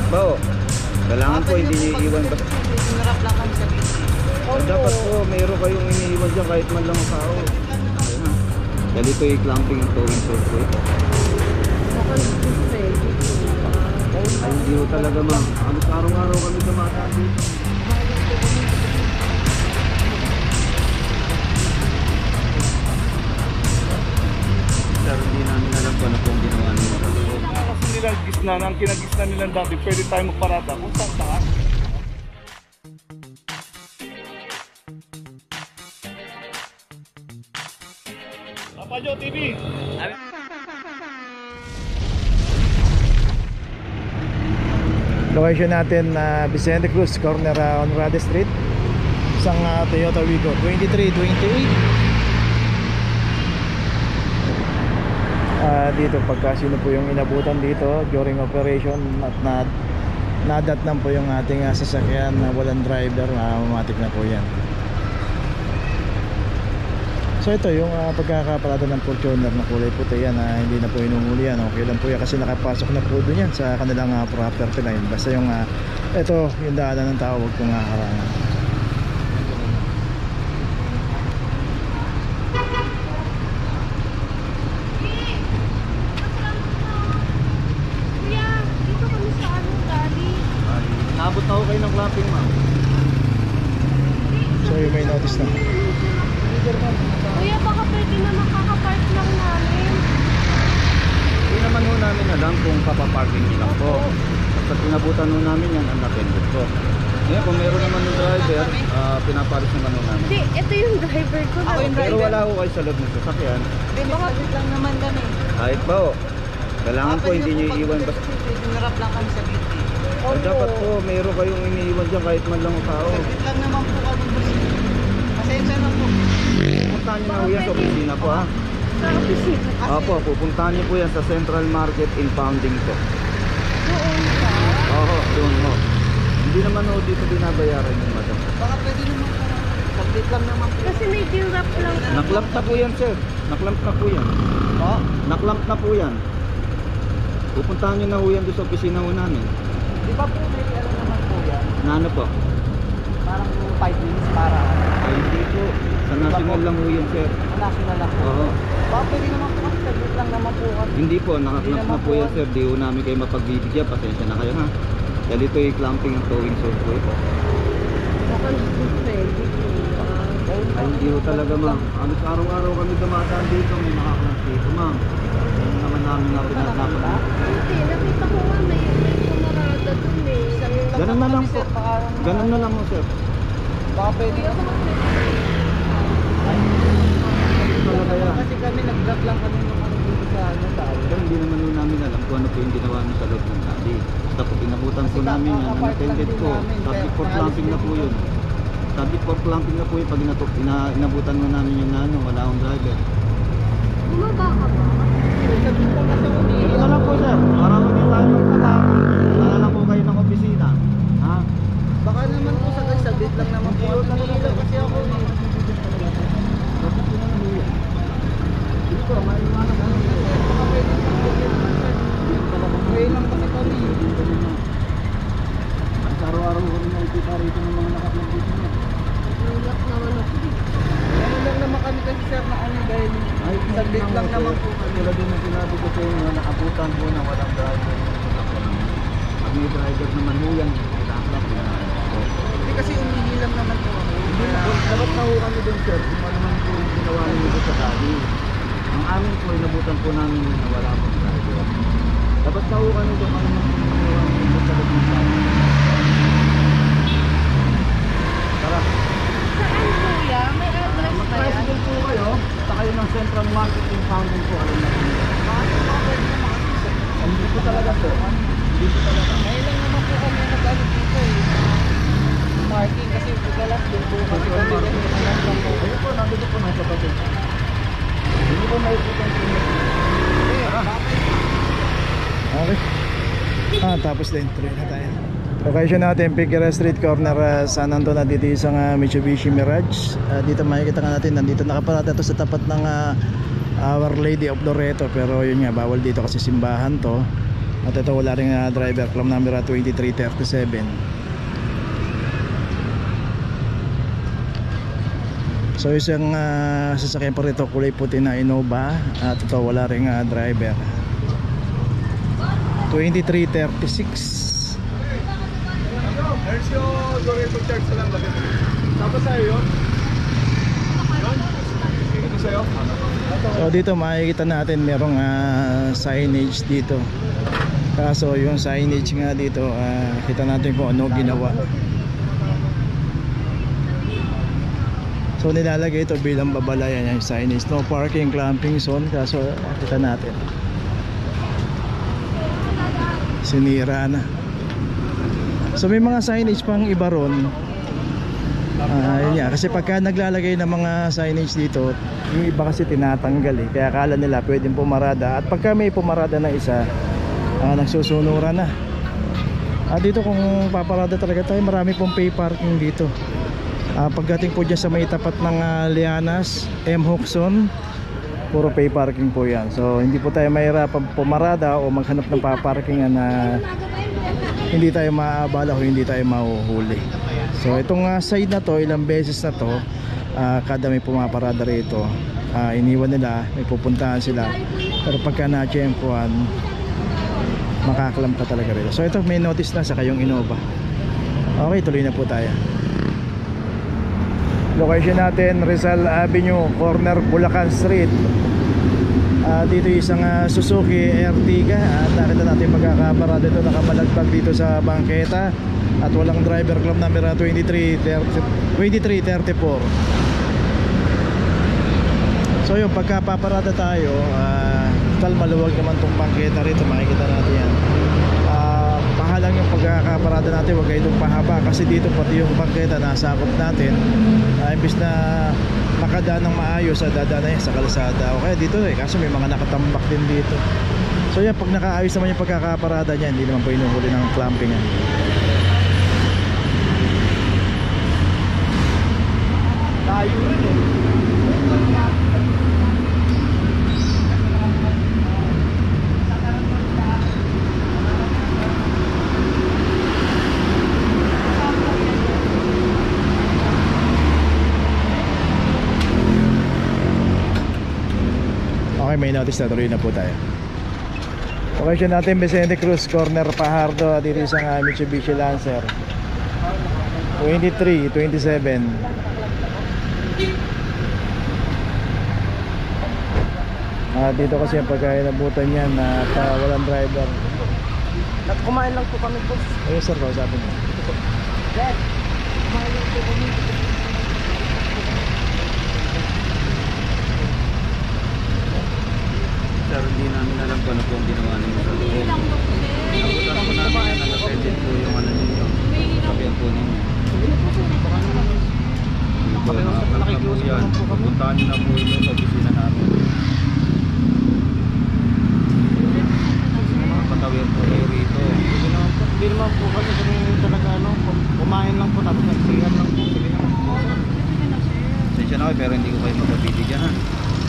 ba o? Kailangan po hindi niyo iiwan basta. Sinarap lang kami sa busy. Dapat po mayroon kayong iniiwan dyan kahit man lang ang tao. Dahil ito yung clamping and towing circuit. Ay hindi ko talaga ma'am. Halos araw-araw kami dumataan dito. Sir, hindi namin alam kung ano pong ginawa nila. Kasi nilang gisna, ang kinagisna nilang dati, pwede tayo magparada kung saan saan. Papajo TV! Location natin na Vicente Cruz, corner Honrado Street. Isang Toyota Wigo 2328. Dito pagka sino po yung inabutan dito during operation at nadatnan po yung ating sasakyan na walang driver, automatic na po yan. So ito yung pagkakaparada ng Fortuner na kulay puti yan, hindi na po inuhuli yan. Okay lang po yan kasi nakapasok na po doon yan sa kanilang property line. Basta yung ito yung daanan ng tao, huwag kong harangan. Naabot na ako kayo ng clamping ma'am. So yung may notice na. Kuya, baka pwede na makakapark lang namin. Hindi naman ho namin alam kung papaparking nyo lang po. Basta pinabutan ho namin yan, ang napindot po. Ngayon kung meron naman ng driver, pinapalis naman ho namin. Hindi, ito yung driver ko na. Ako yung Pero driver. wala ho kayo sa loob ng sasakyan. Hindi, magkabit lang naman kami. Kahit ba ho, kailangan po hindi nyo iiwan basta. Sinarap lang kami sa busy. Dapat po mayroon kayong iniiwan dyan kahit man lang ang tao. Saglit lang naman po kami busy. Pasensya na po. Pupuntahan nyo na ho yan sa opisina po ha. Sa opisina. Opo, pupuntahan nyo po yan sa Central Market Impounding po. Doon ka. Oo, doon ho. Hindi naman ho dito binabayaran yung madam. Baka pwede naman po. Saglit lang naman po. Kasi may dirap lang. Naklamp na po yan sir. Naklamp na po yan. Oh, Naklamp na po yan. Pupuntahan nyo na ho yan doon sa opisina ho namin. di ba po may ano naman po yan? Na ano po? Parang 5 minutes para Ay hindi po. Sa national lang ho yan sir. national lang po. Oo. Baka pwede naman po kasi saglit lang naman po kami. Hindi po, nakaklamp Hindi na naman po yan sir. Di ho namin kayo mapagbibigyan. Pasensya na kayo ha. Dahil ito yung clamping and towing circuit. Baka pwede. Ay hindi ho talaga ma'am. Halos araw-araw kami dumataan dito. May nakaklamp dito ma'am. Hindi naman namin na pinatapan. Hindi, nakita ko nga may pumarada dun eh. Ganun na lang po. Ganun na lang po sir. Baka pwede naman. Talaga yan. Kasi kami nag-vlog lang kami nung ano dito sa ano tao. Pero hindi naman ho namin alam kung ano po yung ginawa nyo sa loob ng tali. Basta po pinabutan po namin yan. Unattended po. Subject for clamping na po yun. Subject for clamping na po yun. Pag inabutan mo namin yung ano, wala akong driver. Bumaba ka ba? Sabi ko na sa uli. Ito na lang po sir. Para hindi tayo magpata. Wala lang po kayo ng opisina. Ha? Baka naman po saglit lang naman po. Tumihila kasi ako eh. Bakit yun ang huya? Hindi po, maiwanan ka lang. Baka pwede naman sir. Ngayon lang kasi kami. Ang araw-araw kami nakikita rito ng mga nakaklong dito niya. Nulak naman ako. Ngayon lang naman kami kasi sir na ano dahil saglit lang naman po kami. Tulad din ang sinabi ko sa inyo, nakabutan po na walang driver. Pag may driver naman ho yan, nakaklap na. Hindi kasi umihilang naman po ako. Hindi na po, dapat na ho kami din sir, kung ano naman po yung ginawa ninyo sa tali. Ang amin po, inabutan po namin na wala pong driver. Dapat na ho kami doon ano naman po yung ginawa ninyo sa loob ng tali. Tara, Saan kuya? May address ba yan? mag-tricycle po kayo, sa kayo ng Central Market Impounding po, alam na po. Hindi po talaga po. Hindi po talaga. Ngayon lang naman po kami nag-ano dito eh. Parking kasi madalas din po kami kami alam lang po. Ayun po, nandito po nasa kapatid. Hindi po nakikita yung Okay. Tapos na entry na tayo. Location natin, Figueroa Street, corner San Antonio, dito isang Mitsubishi Mirage. Dito makikita ka natin, nandito nakaparada to sa tapat ng Our Lady of Loreto. Pero yun nga, bawal dito kasi simbahan to. At ito wala ring driver, claim number 2337. So isang sasakyan pa rito, kulay puti na Innova. At ito wala ring driver, 2336. Ercio, Loreto Church na lang. Tapos sa'yo yun? Yun? Ito sa'yo? So dito makikita natin merong signage dito. Kaso yung signage nga dito, kita natin kung ano ginawa. So nilalagay ito bilang babalayan yung signage, no parking, clamping zone. Kaso kita natin sinira na. So may mga signage pang iba ron. Yun nga, kasi pagka naglalagay ng mga signage dito, yung iba kasi tinatanggal kaya akala nila pwedeng pumarada. At pagka may pumarada na isa, nagsusunuran na. Dito kung paparada talaga tayo, marami pong pay parking dito. Pagdating po dyan sa may tapat ng Lianas, M. Huxon, puro pay parking po yan. So hindi po tayo mahirapan pumarada o maghanap ng paparkingan na hindi tayo maabala o hindi tayo mahuhuli. So itong side na to, ilang beses na to, kada may pumaparada rito, iniwan nila, may pupuntahan sila. Pero pagka na-tiyempuan, makaklam ka talaga rito. So ito may notice na sa kayong Innova. Okay, tuloy na po tayo. Location natin, Rizal Avenue, corner Bulacan Street. Dito isang Suzuki Ertiga. At nakita natin magkakaparada ito, nakamalagbag dito sa bangketa. At walang driver, club number 2334. So yun, pagka paparada tayo, total maluwag naman itong bangketa rito, makikita natin yan. Pahalang yung pagkakaparada natin, huwag kayo itong pahaba. Kasi dito pati yung bangketa nasakop natin. Imbis na makadaan ng maayos, dadaan na yan sa kalsada. Okay, dito kaso may mga nakatambak din dito. So yan, pag nakaayos naman yung pagkakaparada niya, hindi naman po inuhuli ng clamping yan. Tayo rin eh. Okay, may notice na, tuloy na po tayo. Location natin, Vicente Cruz, corner Pajardo. Dito isang Mitsubishi Lancer 2327. Dito kasi yung pagkainabutan yan na walang driver. Kumain lang po kami, boss. Ayun sir, sabi niyo. Dad, kumain lang po kami. Sir, hindi namin alam kung ano po ang ginawa ninyo sa loob. Nabutan po namin yan, na-pendant po yung ano ninyo. Sabihan po ninyo. Dito, nakakita po yan. Pupuntahan nyo na po ito sa opisina namin. Patawin po kayo rito. Hindi naman po kasi talaga kumain lang po tapos nagsiyan lang po. Sige naman po. Sensya na kayo pero hindi ko kayo mapabibigyan ha.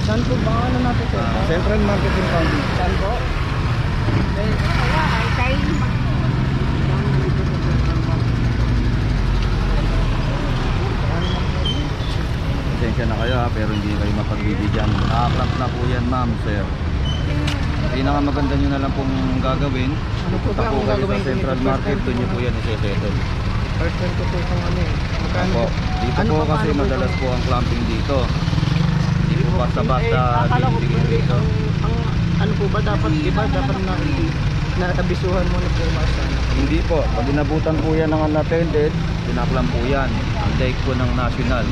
Saan po ba ano natin po? Central Marketing County. Saan po? Sensya na kayo ha, pero hindi kayo mapagbibigyan. Nakaklamp na po yan ma'am, sir. Pinakamaganda nyo na lang pong gagawin. Ano po ba Punta po ang kayo gagawin? sa Central Market, doon nyo po yan isesettle. First time ko po itong ano eh. Magkano Opo, po? dito Ano po pa, kasi paano po madalas ito? po ang clamping dito. Hindi po basta-basta akala ko po bibigyan dito. ang ano po ba dapat, di ba dapat na kabisuhan mo na po masa. Hindi po, pag inabutan po yan ng unattended, pinaklam po yan. Ang daig po ng national.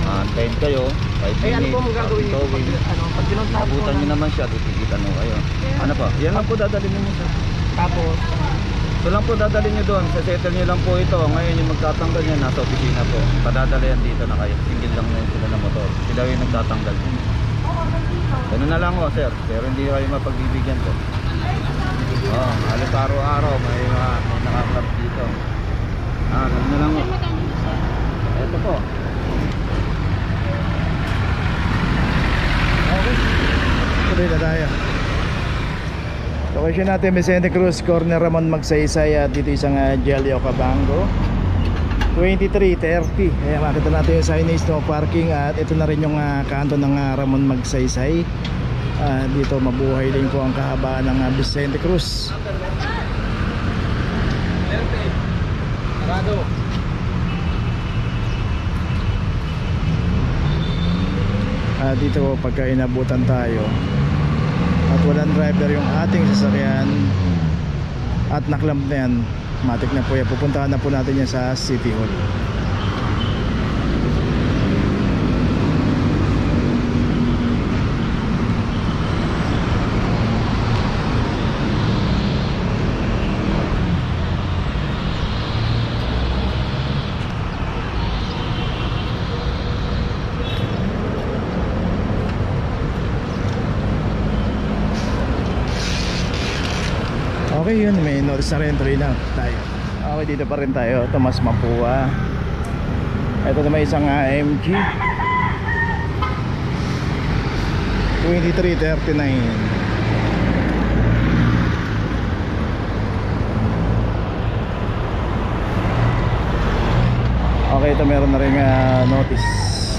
Antayin kayo, 5 Eh ano minutes. po ang gagawin niyo? towing. Pag pinuntahan po Abutan nyo naman siya, titikitan mo kayo. Ano po? Yan lang po dadalhin nyo siya. tapos, Ito lang po dadalhin nyo doon. Settle nyo lang po ito. Ngayon yung magtatanggal niya nasa opisina po. Padadala yan dito na kayo. Single lang na yun sila ng motor. Sila yung nagtatanggal. Ganun na lang ho sir. Pero hindi kayo mapagbibigyan po. Halos araw-araw may nakaklap dito. Ganun na lang ho. Ito po. Okay, tuloy na tayo. Location natin Vicente Cruz, corner Ramon Magsaysay at dito isang Gelio Cabango 23:30. Ayan, makita natin yung signage no parking at ito na rin yung kanto ng Ramon Magsaysay. Dito mabuhay din po ang kahabaan ng Vicente Cruz. Sarado. Dito pagka inabutan tayo at walang driver yung ating sasakyan at naklamp na yan, matik na po yan, pupuntahan na po natin yan sa City Hall. Okay, yun, may notice na rin, tuloy na tayo. Okay, dito pa rin tayo, Tomas Mapua. Ito na may isang AMG 23:39. Okay, ito meron na rin notice.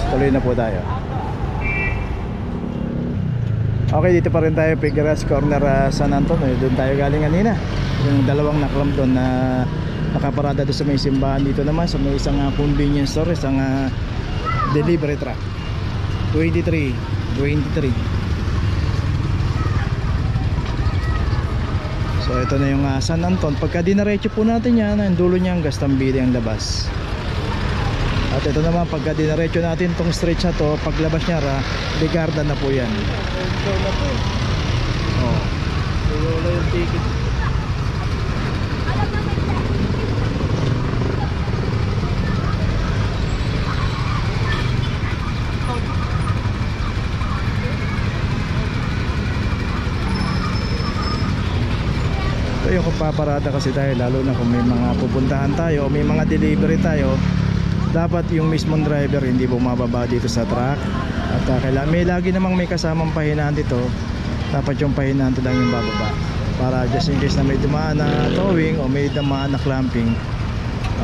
Tuloy na po tayo. Okay, dito pa rin tayo, Figueras Corner, San Antonio. Doon tayo galing kanina. Yung dalawang naklam doon na nakaparada doon sa may simbahan. Dito naman sa may isang convenience store, isang delivery truck. 23. So ito na yung San Anton. Pagka dinaretso po natin yan, ang dulo niya ang Gastambide ang labas. At ito naman pagka dinaretso natin tong stretch na to, paglabas niya Ricarda na po yan. Oh. Wala yung ticket. So yung kung paparada kasi tayo, lalo na kung may mga pupuntahan tayo o may mga delivery tayo, dapat yung mismong driver hindi bumababa dito sa truck. At kailangan may lagi namang may kasamang pahinaan dito. Dapat yung pahinaan to lang yung bababa, para just in case na may dumaan na towing o may dumaan na clamping,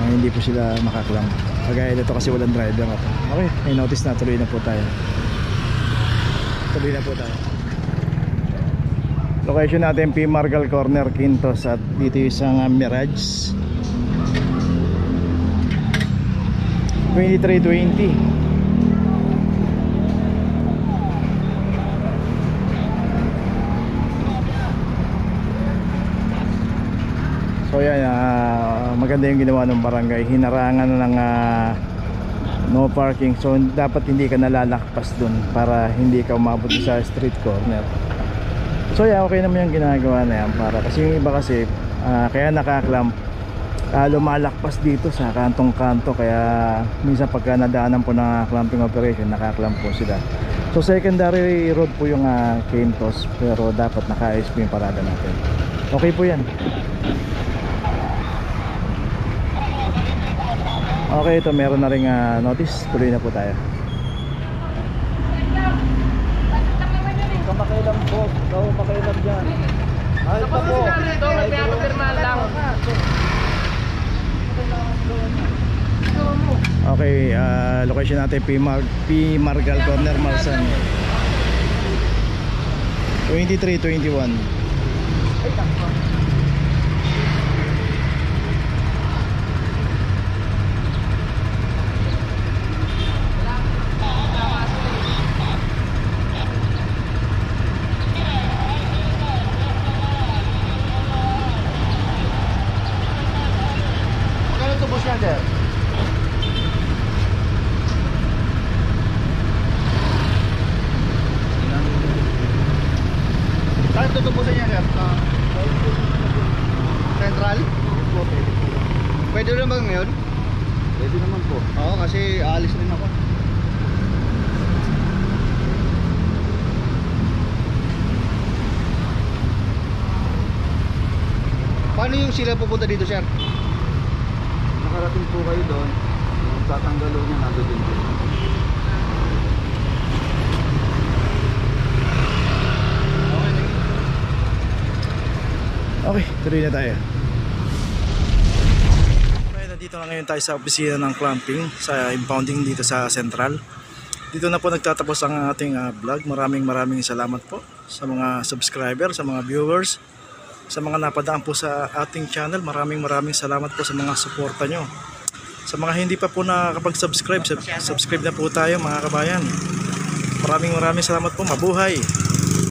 hindi po sila makaklamp. Kagaya dito kasi walang driver. Okay, may notice na, tuloy na po tayo. Location natin P. Margal Corner, Quintos. At dito yung isang Mirage 23:20. So yan, maganda yung ginawa ng barangay. Hinarangan ng no parking. So dapat hindi ka nalalakpas dun para hindi ka umabot sa street corner. So yan, okay naman yung ginagawa na yan, para kasi yung iba kasi kaya nakaklamp, lumalakpas dito sa kantong-kanto. Kaya minsan pagka nadaanan po ng clamping operation, nakaklamp po sila. So secondary road po yung Quintos, pero dapat naka-ISP yung parada natin. Okay po yan. Okay, ito meron na rin notice. Tuloy na po tayo. Kamakailan po, ikaw makailan dyan. Ay, pa po. Dito, may pinapapirmahan lang. Okay, location natin P. Margal Corner, Marsan 23:21. Saan tutubusan niya, sir? Central? Pwede rin ba ngayon? Pwede naman po. Oo, kasi aalis rin ako. Paano yung sila pupunta dito, sir? Nakarating po kayo doon. Yung tatanggalo niya nandun din po. Okay, tuloy na tayo. Okay, nandito na ngayon tayo sa opisina ng clamping sa impounding dito sa Central. Dito na po nagtatapos ang ating vlog. Maraming salamat po sa mga subscriber, sa mga viewers, sa mga napadaan po sa ating channel. Maraming salamat po sa mga suporta nyo. Sa mga hindi pa po nakakapag-subscribe, subscribe na po tayo mga kabayan. Maraming salamat po. Mabuhay!